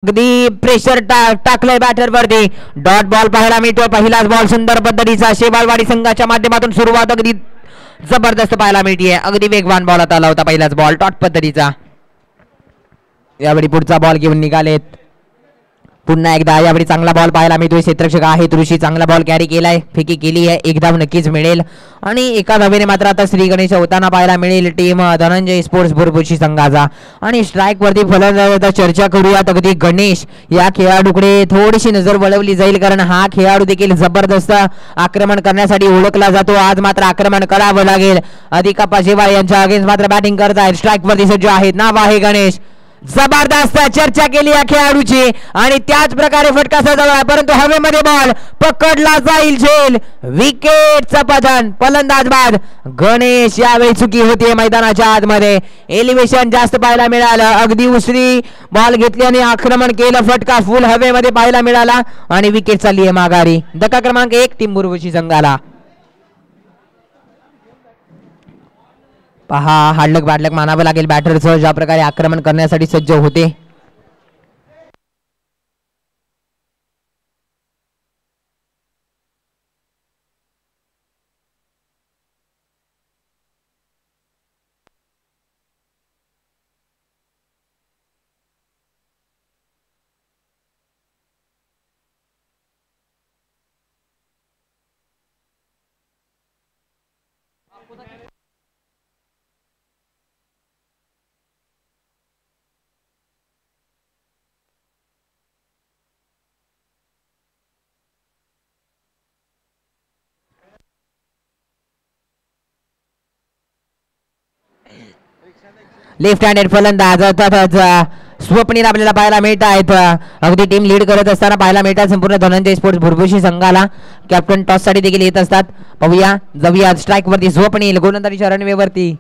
अगदी प्रेशर टाकलंय बॅटर वरती. डॉट बॉल पाहायला मिळतो. पहिलाच बॉल सुंदर पद्धतीचा शेवाळवाडी संघाच्या माध्यमातून सुरुवात अगदी जबरदस्त पाहायला मिळते. अगदी वेगवान बॉल आला होता पहिलाच बॉल डॉट पद्धतीचा. यावेळी पुढचा बॉल घेऊन निघालेत पुन्हा एकदा. यावेळी चांगला बॉल पाहायला मिळतोय. क्षेत्ररक्षक आहे ऋषी. चांगला बॉल कॅरी केलाय. फेकी केली आहे. एक धाव नक्कीच मिळेल आणि एका धावेने मात्र आता श्री गणेश होताना पाहायला मिळेल टीम धनंजय स्पोर्ट्स भुरभुशी संघाचा. आणि स्ट्राईक वरती फलंदाजांची चर्चा करूयात. अगदी गणेश या खेळाडूकडे थोडीशी नजर वळवली जाईल कारण हा खेळाडू देखील जबरदस्त आक्रमण करण्यासाठी ओळखला जातो. आज मात्र आक्रमण करावं लागेल. अधिकाप्पा शेवाळे यांच्या अगेन्स्ट मात्र बॅटिंग करत आहेत. स्ट्राईक वरती सज्ज आहेत. नाव आहे गणेश. जबरदस्त चर्चा केली या खेळाडूची आणि त्याच प्रकारे फटका सजवला परंतु हवेमध्ये बॉल पकडला जाईल. झेल विकेटचं पतन. फलंदाज बाद गणेश. यावेळी चुकी होती मैदानाच्या आतमध्ये. एलिव्हेशन जास्त पाहायला मिळालं. अगदी उसरी बॉल घेतली आणि आक्रमण केलं. फटका फुल हवेमध्ये पाहायला मिळाला आणि विकेट चालली आहे माघारी. धक्का क्रमांक 1 टीम भुरभुशी संघाला. पहा हाडलक बाडलक मानावं लागेल बॅटरचं ज्या प्रकारे आक्रमण करण्यासाठी सज्ज होते. लेफ्ट हँडेड फलंदाज स्वप्नील आपल्याला पाहायला मिळत आहेत. अगदी टीम लीड करत असताना पाहायला मिळतात संपूर्ण धनंजय स्पोर्ट्स भुरभुशी संघाला. कॅप्टन टॉस साठी देखील येत असतात. पाहूया जाऊया स्ट्राईक वरती स्वप्नील. गोलंदाजीच्या रनवे वरती.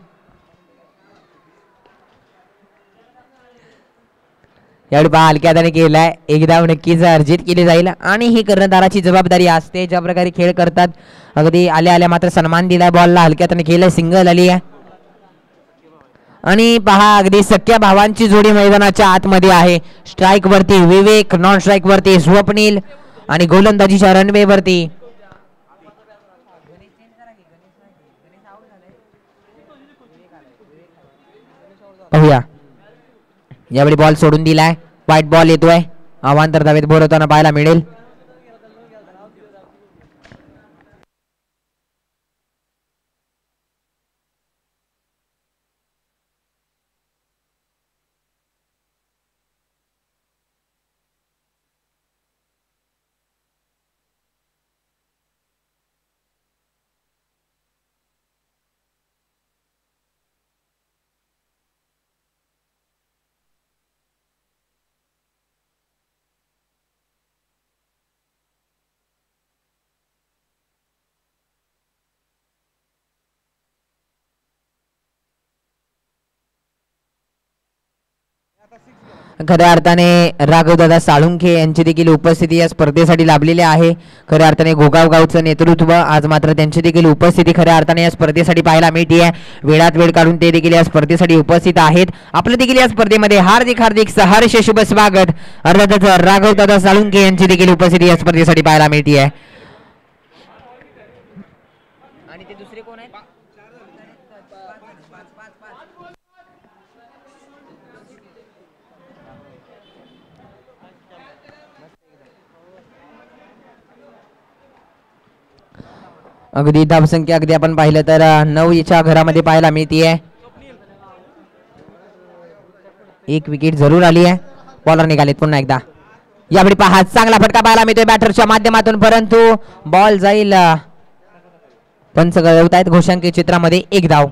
यावेळी पहा हलक्या हाताने केलाय. एक धाव नक्कीच अर्जित केली जाईल आणि ही कर्णधाराची जबाबदारी असते ज्या प्रकारे खेळ करतात. अगदी आल्या आल्या मात्र सन्मान दिलाय बॉलला. हलक्या हाताने केलंय. सिंगल आली आहे आणि पहा अगदी सख्या भावांची जोडी मैदानाच्या आतमध्ये आहे. स्ट्राईक वरती विवेक. नॉन स्ट्राईक वरती स्वप्नील आणि गोलंदाजीच्या रनवे वरती. पाहूया यावेळी बॉल सोडून दिलाय. व्हाईट बॉल येतोय. अवांतर धावेत बोर होताना पाहायला मिळेल. खऱ्या अर्थाने राघवदादा साळुंखे यांची देखील उपस्थिती या स्पर्धेसाठी लाभलेली आहे. खऱ्या अर्थाने गोगाव गावचं नेतृत्व आज मात्र त्यांची देखील उपस्थिती खऱ्या अर्थाने या स्पर्धेसाठी पाहायला मिळते आहे. वेळात वेळ काढून ते देखील या स्पर्धेसाठी उपस्थित आहेत. आपलं देखील या स्पर्धेमध्ये हार्दिक हार्दिक सहर्ष शुभ स्वागत. अर्थातच राघवदादा साळुंखे यांची देखील उपस्थिती या स्पर्धेसाठी पाहायला मिळते आहे. आणि ते दुसरे कोण आहेत? अगदी धावसंख्या अगदी आपण पाहिलं तर 9 च्या घरामध्ये पाहायला मिळते. एक विकेट जरूर आली आहे. बॉलर निघालेत पुन्हा एकदा. यावेळी पहा चांगला फटका पाहायला मिळतोय बॅटरच्या माध्यमातून परंतु बॉल जाईल. पंच गळवतायत घोषांकित चित्रामध्ये. एक धाव.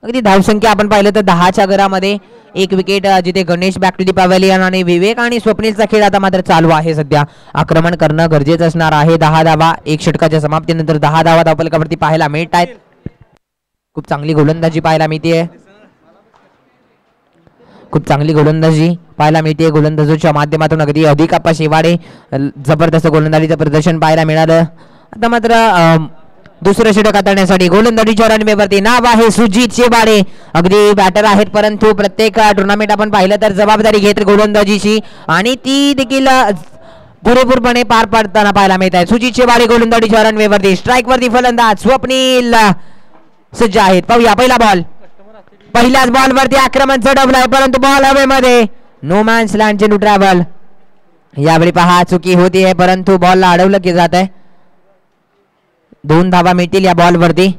अगदी धावसंख्या आपण पाहिलं तर 10 च्या घरामध्ये. एक विकेट जिथे Ganesh back to the pavilion आणि विवेक आणि स्वप्नीलचा खेळ आता मात्र चालू आहे. सध्या आक्रमण करणं गरजेचं असणार आहे. 10 धावा एक षटकाच्या समाप्तीनंतर 10 धावा धावफलकावरती पाहायला मिळत आहेत. खूप चांगली गोलंदाजी पाहायला मिळते. खूप चांगली गोलंदाजी पाहायला मिळते. गोलंदाजीच्या माध्यमातून अगदी अधिकाप्पा शेवाळे जबरदस्त गोलंदाजीचं प्रदर्शन पाहायला मिळालं. आता मात्र दुसरं षटक हाताळण्यासाठी गोलंदाजीच्या रणवेवरती नाव आहे सुजित शेवाळे. अगदी बॅटर आहेत परंतु प्रत्येक टुर्नामेंट आपण पाहिलं तर जबाबदारी घेत गोलंदाजीची आणि ती देखील पुरेपूरपणे पार पाडताना पाहायला मिळत आहे. सुजित शेवाळे गोलंदाजीच्या रणवेवरती. स्ट्राईक वरती फलंदाज स्वप्नील सज्ज आहेत. पाहूया पहिला बॉल. पहिल्याच बॉल वरती आक्रमण चढवलंय परंतु बॉल हवेमध्ये. नो मॅन्स लँड चेंडू ट्रॅव्हल. यावेळी पहा चुकी होती आहे परंतु बॉलला अडवलं की जात आहे. 2 धावा मिळतील या बॉल वरती.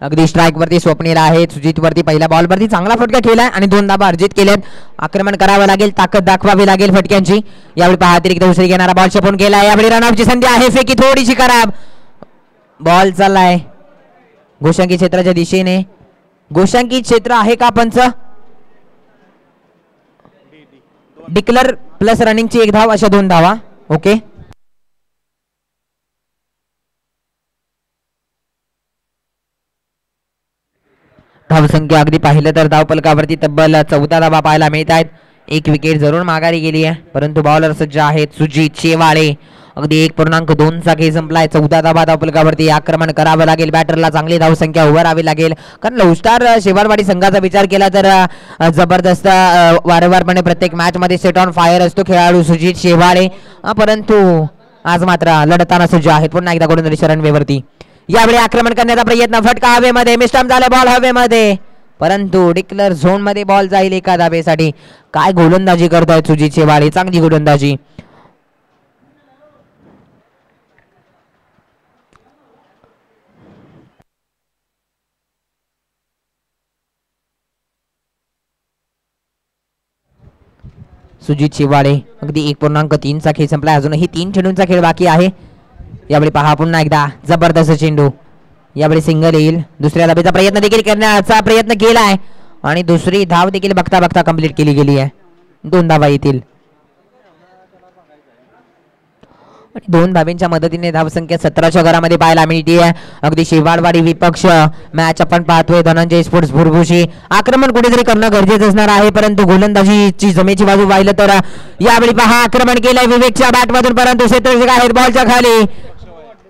अगदी स्ट्राईक वरती स्वप्नील आहेत. सुजित वरती पहिल्या बॉल वरती चांगला फटका केलाय आणि 2 धावा अर्जित केल्यात. आक्रमण करावं लागेल, ताकद दाखवावी लागेल फटक्यांची. यावेळी पहा अतिरिक्त दुसरी घेणारा बॉल छपून केलाय. यावेळी रनआउटची संधी आहे. फेकी थोडीशी खराब. बॉल चाललाय गोशांकी क्षेत्राच्या दिशेने. गोशांकी क्षेत्र आहे का पंच? डिक्लर प्लस रनिंगची 1 धाव अशा 2 धावा. ओके. धावसंख्या अगदी पाहिलं तर धावपलकावरती तब्बल 14 धावा पाहायला मिळत आहेत. 1 विकेट जरूर माघारी गेली आहे परंतु बॉलर सज्ज आहेत सुजित शेवाळे. अगदी 1.2 चा खेळ संपलाय. 14 धावा धावपलकावरती. आक्रमण करावं लागेल बॅटरला. चांगली धावसंख्या उभारावी लागेल कारण लवस्टार शेवाळवाडी संघाचा विचार केला तर जबरदस्त वारंवारपणे प्रत्येक मॅच मध्ये सेट ऑन फायर असतो खेळाडू सुजित शेवाळे. परंतु आज मात्र लढताना सज्ज आहेत. पुन्हा एकदा गोलंदाजी रणवेवरती. यावेळी आक्रमण करण्याचा प्रयत्न. फटका हवेमध्ये. मिस्टम झाला बॉल हवेमध्ये परंतु डिक्लेअर झोन मध्ये बॉल जाईल 1 धावेसाठी. काय गोलंदाजी करतायत सुजित शेवाळे. चांगली गोलंदाजी. सुजित शेवाळे. अगदी 1.3 चा खेळ संपला. अजूनही 3 चेंडूंचा खेळ बाकी आहे. यावेळी पहा पुन्हा एकदा जबरदस्त चेंडू. यावेळी सिंगल येईल. दुसऱ्या धावेचा प्रयत्न देखील करण्याचा प्रयत्न केलाय आणि दुसरी धाव देखील बघता बघता कंप्लीट केली गेली आहे. 2 धावा येतील. 2 धावेंच्या मदतीने धावसंख्या 17च्या घरामध्ये पाहायला मिळते. अगदी शेवाळवाडी विपक्ष मॅच आपण पाहतोय. धनंजय स्पोर्ट्स भुरभुशी. आक्रमण कुठेतरी करणं गरजेचं असणार आहे परंतु गोलंदाजीची जमेची बाजू पाहिलं तर यावेळी पहा आक्रमण केलंय विवेकच्या बॅटमधून परंतु क्षेत्ररक्षक आहेत बॉलच्या खाली.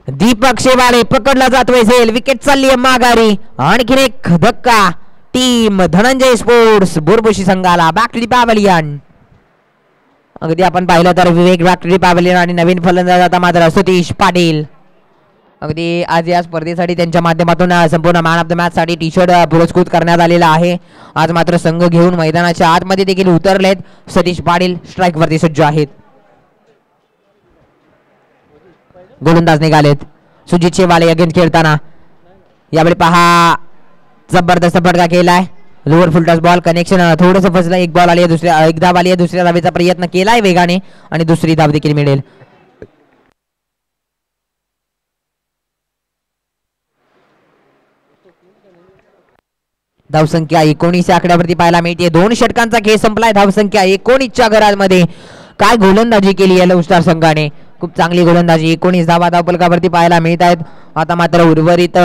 दीपक शेवाळे पकडला जातोय झेल. विकेट चालली आहे माघारी. आणखीन एक धक्का टीम धनंजय स्पोर्ट्स भुरभुशी संघाला. Back to the pavilion. अगदी आपण पाहिलं तर Vivek back to the pavilion आणि नवीन फलंदाज आता मात्र सतीश पाटील. अगदी आज या स्पर्धेसाठी त्यांच्या माध्यमातून संपूर्ण मॅन ऑफ द मॅच साठी टी शर्ट पुरस्कृत करण्यात आलेला आहे. आज मात्र संघ घेऊन मैदानाच्या आतमध्ये देखील उतरलेत सतीश पाटील. स्ट्राईक वरती सज्ज आहेत. गोलंदाज निघालेत सुजित शेवाळे अगेन्स्ट खेळताना. यावेळी पहा जबरदस्त फटका केलाय. लोअर फुल टच बॉल कनेक्शन थोडंसं फसलं. 1 बॉल आली आहे. 1 धाव आली आहे. दुसऱ्या धावेचा प्रयत्न केलाय वेगाने आणि दुसरी धाव देखील मिळेल. धावसंख्या 19 आकड्यावरती पाहायला मिळते. 2 षटकांचा खेळ संपलाय. धावसंख्या 19च्या घरामध्ये. काय गोलंदाजी केली आहे लवस्टार संघाने. खूप चांगली गोलंदाजी. 19 धावा धावपलकावरती पाहायला मिळत आहेत. आता मात्र उर्वरित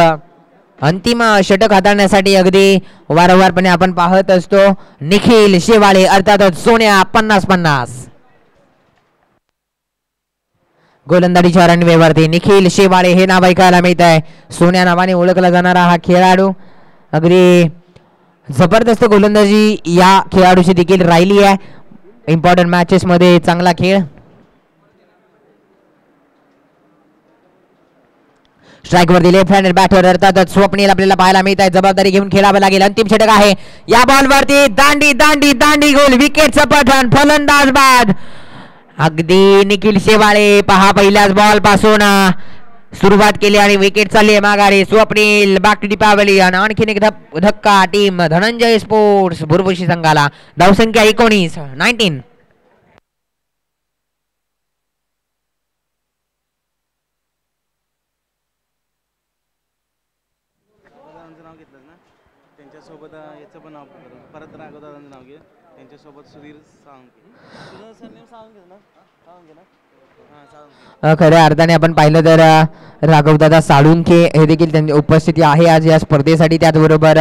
अंतिम षटक हाताळण्यासाठी अगदी वारंवारपणे आपण पाहत असतो निखिल शेवाळे अर्थातच सोन्या 50-50. गोलंदाजीच्या रणवेवरती निखिल शेवाळे हे नाव ऐकायला मिळत आहे. सोन्या नावाने ओळखला जाणारा हा खेळाडू. अगदी जबरदस्त गोलंदाजी या खेळाडूची देखील राहिली आहे. इम्पॉर्टंट मॅचेस मध्ये चांगला खेळ. स्ट्राईक वर लेफ्ट हँडेड बॅटर अर्थातच स्वप्नील आपल्याला पाहायला मिळत आहे. जबाबदारी घेऊन खेळावं लागेल. अंतिम षटक आहे. या बॉल वरती दांडी दांडी दांडी गोल. विकेटचं पठण. फलंदाज बाद. अगदी निखिल शेवाळे पहा पहिल्याच बॉल पासून सुरुवात केली आणि विकेट चालली आहे माघारी. Swapnil back to the pavilion. आणखीन एक धक्का टीम धनंजय स्पोर्ट्स भुरभुशी संघाला. धावसंख्या 19. त्यांच्यासोबत याचं पण नाव परत राघवदादांचं नाव घे. त्यांच्यासोबत सुधीर खऱ्या अर्थाने आपण पाहिलं तर राघवदादा साळुंखे हे देखील त्यांची उपस्थिती आहे आज या स्पर्धेसाठी. त्याचबरोबर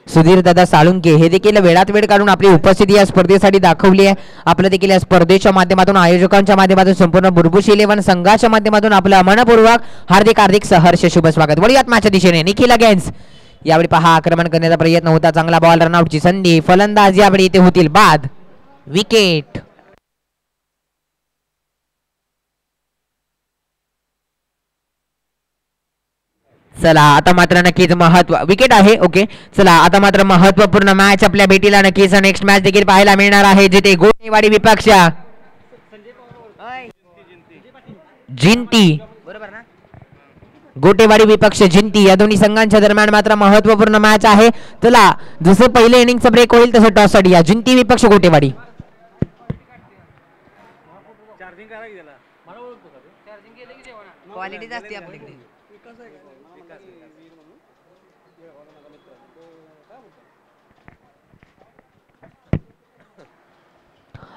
सुधीर दादा साळुंके हे देखील वेळात वेळ काढून आपली उपस्थिती या स्पर्धेसाठी दाखवली आहे. आपलं देखील या स्पर्धेच्या माध्यमातून आयोजकांच्या माध्यमातून संपूर्ण बुरबुशी 11 संघाच्या माध्यमातून आपलं मनपूर्वक हार्दिक हार्दिक सहर्ष शुभ स्वागत. वळूयात मॅचच्या दिशेने. निखिल अगेन्स्ट यावेळी पहा आक्रमण करण्याचा प्रयत्न होता. चांगला बॉल रनआउटची संधी. फलंदाज यावेळी इथे होतील बाद. विकेट. चला आता मात्र नक्कीच विकेट आहे. ओके चला आता मात्र महत्वपूर्ण मॅच आपल्या भेटीला नक्कीच नेक्स्ट मॅच देखील पाहायला मिळणार आहे जिथे गोटेवाडी विपक्ष जिंती बरोबर ना गोटेवाडी विपक्ष जिंती या दोन्ही संघांच्या दरम्यान मात्र महत्वपूर्ण मॅच आहे. चला जसं पहिले इनिंगचा ब्रेक होईल तसं टॉस साठी या जिंती विपक्ष गोटेवाडी. क्वालिटी जास्त आपल्याकडे.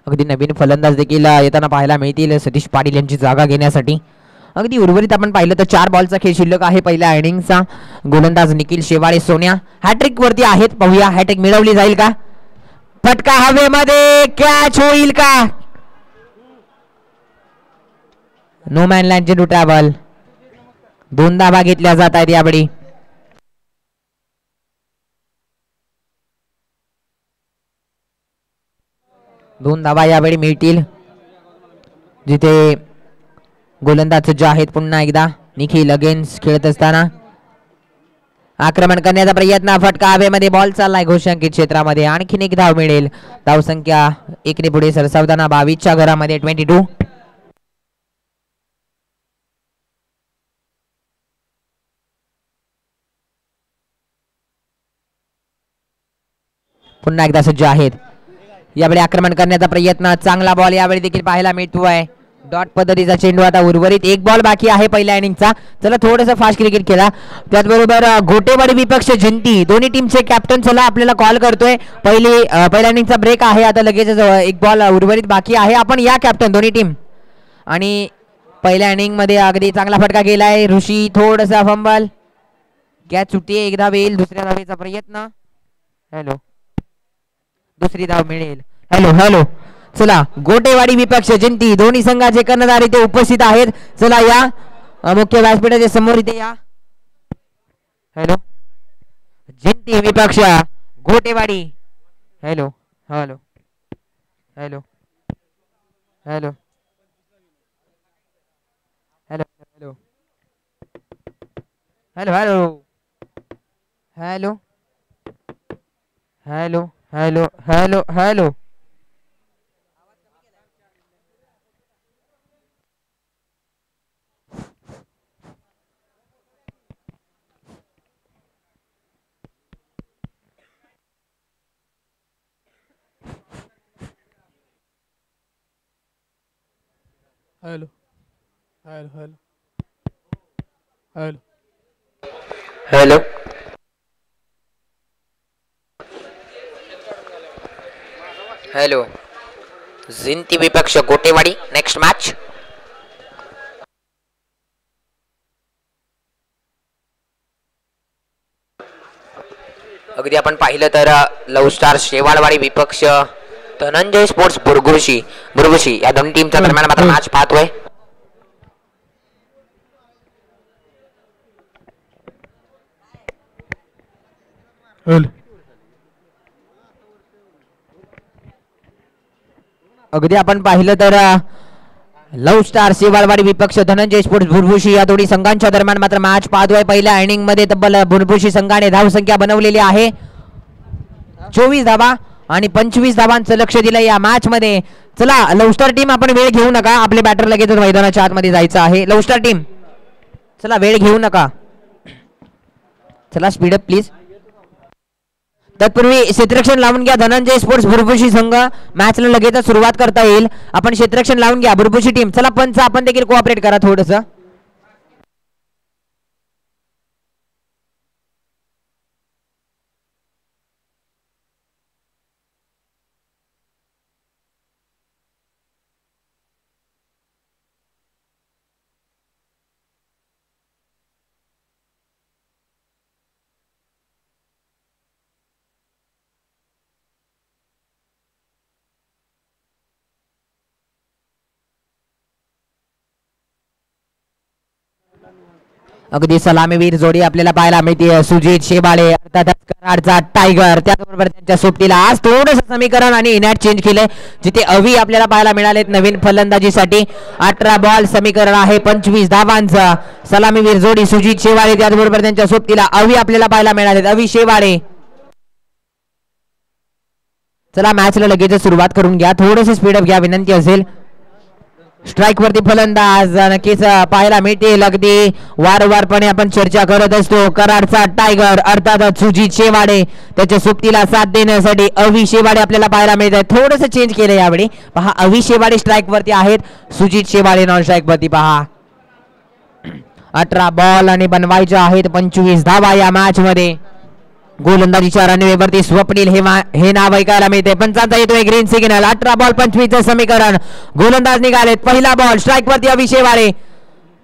अगदी नवीन फलंदाज देखील येताना पाहायला मिळतील सतीश पाटील यांची जागा घेण्यासाठी. अगदी उर्वरित आपण पाहिलं तर 4 बॉलचा खेळ शिल्लक आहे पहिल्या इनिंगचा. गोलंदाज निखिल शेवाळे सोन्या हॅट्रिक वरती आहेत. पाहूया हॅट्रिक मिळवली जाईल का. फटका हवेमध्ये कॅच होईल का. No man land to travel. 2 धावा घेतल्या जात आहेत यावेळी. दोन धावा यावेळी मिळतील जिथे गोलंदाज सज्ज आहेत. पुन्हा एकदा निखिल अगेन्स्ट खेळत असताना आक्रमण करण्याचा प्रयत्न. फटका हवेमध्ये. बॉल चाललाय घोषांकित क्षेत्रामध्ये. आणखीन एक धाव मिळेल. धाव संख्या 1 ने पुढे सरसावताना 22च्या घरामध्ये 22. पुन्हा एकदा सज्ज आहेत. यावेळी आक्रमण करण्याचा प्रयत्न. चांगला बॉल यावेळी देखील पाहायला मिळतोय. डॉट पद्धतीचा चेंडू. आता उर्वरित 1 बॉल बाकी आहे पहिल्या इनिंगचा. चला थोडंसं फास्ट क्रिकेट खेळा. त्याचबरोबर गोटेवाडी विपक्ष जिंती दोन्ही टीमचे कॅप्टन चला आपल्याला कॉल करतोय. पहिल्या इनिंगचा ब्रेक आहे. आता लगेच 1 बॉल उर्वरित बाकी आहे. आपण या कॅप्टन दोन्ही टीम. आणि पहिल्या इनिंग मध्ये अगदी चांगला फटका गेलाय. ऋषी थोडासा फंबल. कॅच सुटते. 1 धाव येईल. दुसऱ्या धावेचा प्रयत्न. हॅलो दुसरी धाव मिळेल. हॅलो हॅलो चला गोटेवाडी विपक्ष जिंती दोन्ही संघाचे कर्णधार इथे उपस्थित आहेत. चला या मुख्य व्यासपीठाच्या समोर इथे या. हॅलो जिंती विपक्ष Gotewadi. Hello hello hello hello hello hello hello hello hello hello hello hello hello hello hello hello hello hello Jinti विपक्ष गोटेवाडी नेक्स्ट मॅच. अगदी आपण पाहिलं तर लव स्टार शेवाळवाडी विपक्ष धनंजय स्पोर्ट्स बुरबुशी या दोन्ही टीमच्या दरम्यान मात्र मॅच पाहतोय. अगदी आपण पाहिलं तर लव स्टार शेवाळवाडी विपक्ष धनंजय स्पोर्ट्स बुरबुशी या दोन्ही संघांच्या दरम्यान मात्र मॅच पाहतोय. पहिल्या इनिंग मध्ये तब्बल बुरबुशी संघाने धावसंख्या बनवलेली आहे 24 धावा आणि 25 धावांचं लक्ष दिलं या मॅच मध्ये. चला लव स्टार टीम आपण वेळ घेऊ नका. आपले बॅटर लगेच मैदानाच्या आतमध्ये जायचं आहे. लव स्टार टीम चला वेळ घेऊ नका. चला स्पीडअप प्लीज. तत्पूर्वी क्षेत्ररक्षण लावून घ्या. धनंजय स्पोर्ट्स बुरबुशी संघ मॅचला लगेच सुरुवात करता येईल. आपण क्षेत्ररक्षण लावून घ्या. बुरबुशी टीम चला पंच आपण देखील कोऑपरेट करा थोडस. अगदी सलामीवीर जोडी आपल्याला पाहायला मिळते. सुजित शेबाळे अर्थातच कराडचा टायगर, त्याचबरोबर त्यांच्या सोबतीला आज थोडंसं समीकरण आणि इनॅट चेंज केलंय, जिथे अवी आपल्याला पाहायला मिळालेत नवीन फलंदाजीसाठी. 18 बॉल समीकरण आहे 25 धावांचा. सलामीवीर जोडी सुजित शेवाळे, त्याचबरोबर त्यांच्या सोबतीला अवी आपल्याला पाहायला मिळालेत. अवी शेवाळे, चला मॅचला लगेच सुरुवात करून घ्या, थोडंसं स्पीडअप घ्या विनंती असेल. स्ट्राईक वरती फलंदाज नक्कीच पाहायला मिळतील. अगदी वारंवारपणे आपण चर्चा करत असतो, कराडचा टायगर अर्थातच सुजित शेवाळे, त्याच्या सोबतीला साथ देण्यासाठी अवी शेवाळे आपल्याला पाहायला मिळत आहे. थोडंसं चेंज केलं यावेळी पहा, अवी शेवाळे स्ट्राईक वरती आहेत, सुजित शेवाळे नॉन स्ट्राईक वरती. पहा 18 बॉल आणि बनवायच्या आहेत 25 धावा या मॅच मध्ये. गोलंदाजीच्या रणवेवरती स्वप्नील हे नाव ऐकायला मिळते. पंचांचा येतोय ग्रीन सिग्नल. 18 बॉल 25 समीकरण. गोलंदाज निघालेत. पहिला बॉल स्ट्राईक वरती अवी शेवाळे.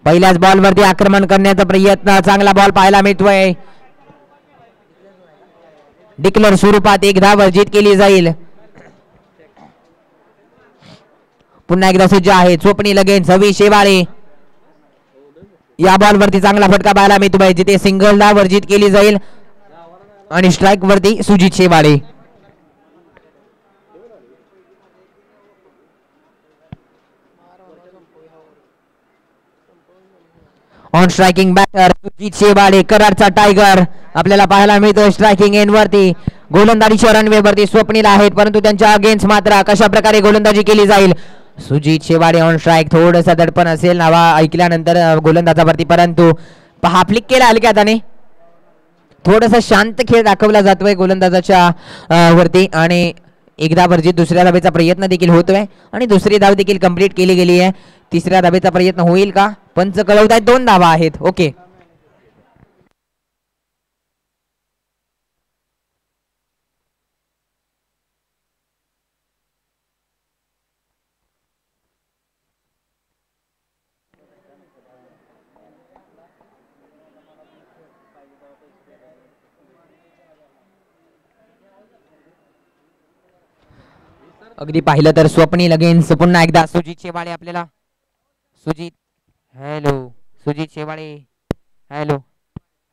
पहिल्याच बॉल वरती आक्रमण करण्याचा प्रयत्न, चांगला बॉल पाहायला मिळतोय. डिक्लेअर स्वरूपात 1 धाव वर्जित केली जाईल. पुन्हा एकदा सज्ज आहे स्वप्नील अगेन्स्ट अवी शेवाळे. या बॉल वरती चांगला फटका पाहायला मिळतोय, जिथे सिंगल धाव वर्जित केली जाईल. आणि स्ट्राईक वरती Sujit Shewale. On striking batter Sujit Shewale, कराडचा टायगर आपल्याला पाहायला मिळतो स्ट्रायकिंग एंड वरती. गोलंदाजीच्या रनवे वरती स्वप्नील आहेत, परंतु त्यांच्या अगेन्स्ट मात्र कशा प्रकारे गोलंदाजी केली जाईल. Sujit Shewale on strike. थोडंसं दडपण असेल नावा ऐकल्यानंतर गोलंदाजावरती, परंतु पहा फ्लिक केला हलक्यात आणि थोडासा शांत खेळ दाखवला जातोय गोलंदाजाच्या वरती. आणि एकदा वर्जित दुसऱ्या धावेचा प्रयत्न देखील होतोय आणि दुसरी धाव देखील कंप्लीट केली गेली आहे. तिसऱ्या धावेचा प्रयत्न होईल का, पंच कळवतायत 2 धावा आहेत. ओके, अगदी पाहिलं तर स्वप्नील अगेन्स्ट पुन्हा एकदा सुजित शेवाळे आपल्याला. Sujit, hello Sujit Shewale, hello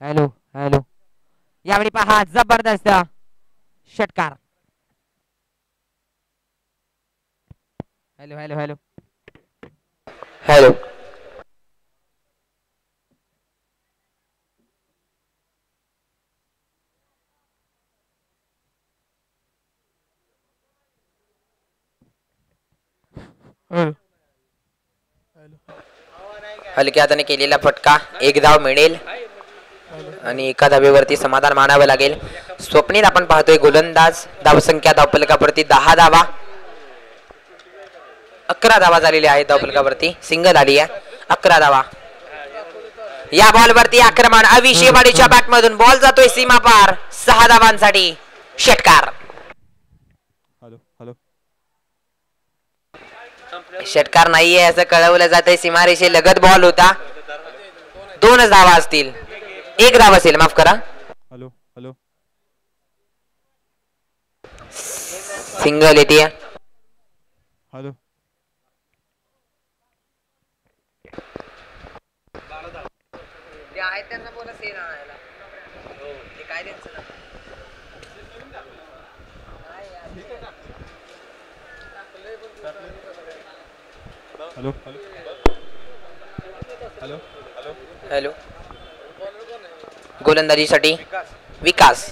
hello hello. यावेळी पहा जबरदस्त षटकार. Hello hello hello hello. हलक्या हाताने केलेला फटका, 1 धाव मिळेल आणि एका धावेवरती समाधान मानावं लागेल. स्वप्नील आपण पाहतोय गोलंदाज. धावसंख्या धावफलकावरती 10 धावा, 11 धावा झालेल्या आहेत धावफलकावरती. सिंगल आली आहे, 11 धावा. या बॉल वरती आक्रमण अवी शेवाळेच्या बॅट मधून. बॉल जातोय सीमा पार 6 धावांसाठी. षटकार. षटकार नाहीये असं कळवलं जात आहे. सीमारेषे लगत बॉल होता. 2 धावा असतील, 1 धाव असेल, माफ करा. Hello hello. सिंगल येते. हॅलो. Hello hello hello. गोलंदाजीसाठी विकास.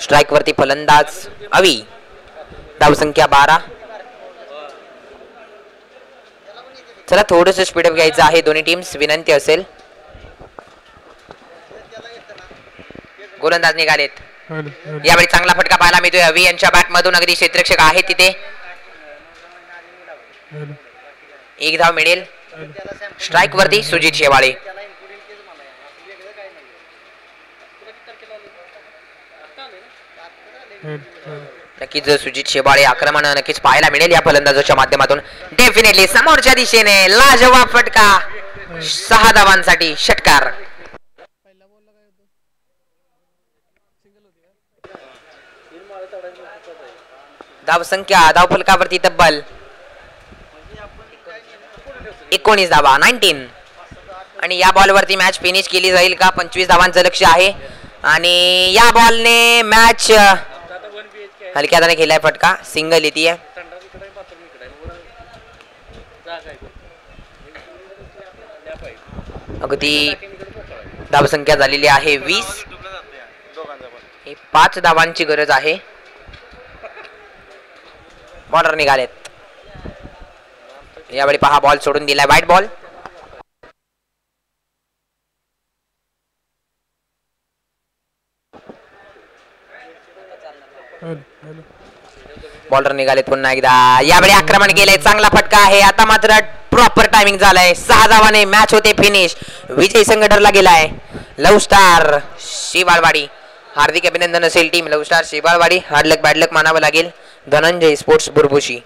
स्ट्राईक वरती फलंदाज अवी. धावसंख्या 12. चला थोडस स्पीडअप घ्यायचं आहे दोन्ही टीम्स, विनंती असेल. गोलंदाज निघालेत. यावेळी चांगला फटका पाहायला मिळतोय अवी यांच्या बॅट मधून. अगदी क्षेत्ररक्षक आहे तिथे. 1 धाव मिळेल. स्ट्राईक वरती सुजित शेवाळे. नक्कीच सुजित शेवाळे आक्रमण नक्कीच पाहायला मिळेल या फलंदाजाच्या माध्यमातून. डेफिनेटली समोरच्या दिशेने लाजवाब फटका 6 धावांसाठी. षटकार. धावसंख्या धावफलकावरती तब्बल 19 धावा, 19. आणि या बॉलवरती मॅच फिनिश केली जाईल का? 25 धावांचं लक्ष आहे आणि या बॉलने मॅच हलक्या हाताने केलाय फटका, सिंगल येते. अगदी धावसंख्या झालेली आहे 20. 5 धावांची गरज आहे. बॉलर निघालेत. यावेळी पहा बॉल सोडून दिलाय, वाईट बॉल. बॉलर निघालेत पुन्हा एकदा. यावेळी आक्रमण केलंय, चांगला फटका आहे. आता मात्र प्रॉपर टायमिंग झालाय. 6 धावाने मॅच होते फिनिश. विजयी संघ ठरला गेलाय लव स्टार शेवाळवाडी. हार्दिक अभिनंदन असेल टीम लव स्टार शेवाळवाडी. हार्ड लक बॅड लक मानावं लागेल धनंजय स्पोर्ट्स बुरबुशी.